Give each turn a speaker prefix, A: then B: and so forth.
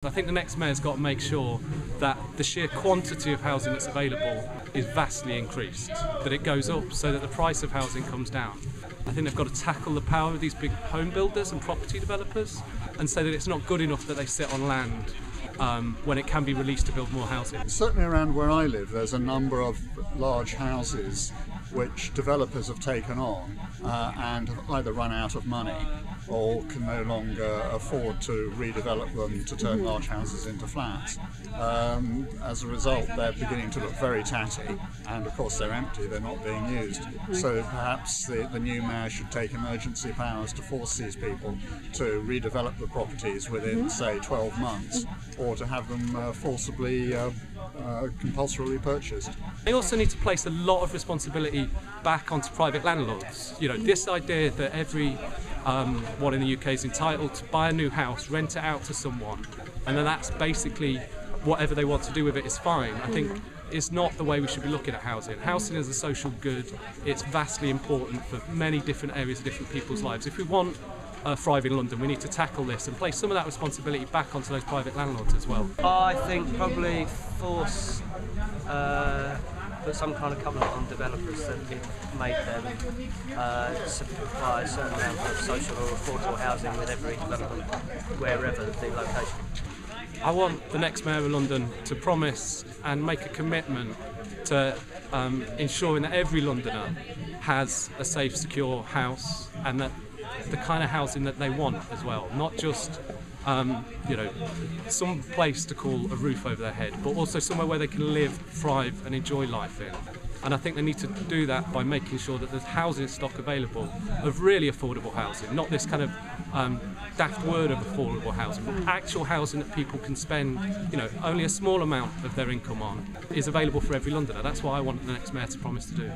A: I think the next mayor's got to make sure that the sheer quantity of housing that's available is vastly increased, that it goes up so that the price of housing comes down. I think they've got to tackle the power of these big home builders and property developers and say that it's not good enough that they sit on land when it can be released to build more housing.
B: Certainly around where I live, there's a number of large houses which developers have taken on and have either run out of money or can no longer afford to redevelop them to turn large houses into flats. As a result, they're beginning to look very tatty, and of course they're empty, they're not being used. So perhaps the new mayor should take emergency powers to force these people to redevelop the properties within, say, 12 months, or to have them forcibly compulsorily purchased.
A: They also need to place a lot of responsibility back onto private landlords. You know, this idea that everyone in the UK is entitled to buy a new house, rent it out to someone, and then that's basically whatever they want to do with it is fine. I think it's not the way we should be looking at housing. Housing is a social good. It's vastly important for many different areas of different people's lives. If we want a thriving London, we need to tackle this and place some of that responsibility back onto those private landlords as well.
C: I think probably force put some kind of covenant on developers that make them supply a certain amount of social or affordable housing with every development, wherever the location.
A: I want the next mayor of London to promise and make a commitment to ensuring that every Londoner has a safe, secure house, and that the kind of housing that they want as well, not just some place to call a roof over their head, but also somewhere where they can live, thrive and enjoy life in. And I think they need to do that by making sure that there's housing stock available of really affordable housing, not this kind of daft word of affordable housing, but actual housing that people can spend, only a small amount of their income on is available for every Londoner. That's what I want the next mayor to promise to do.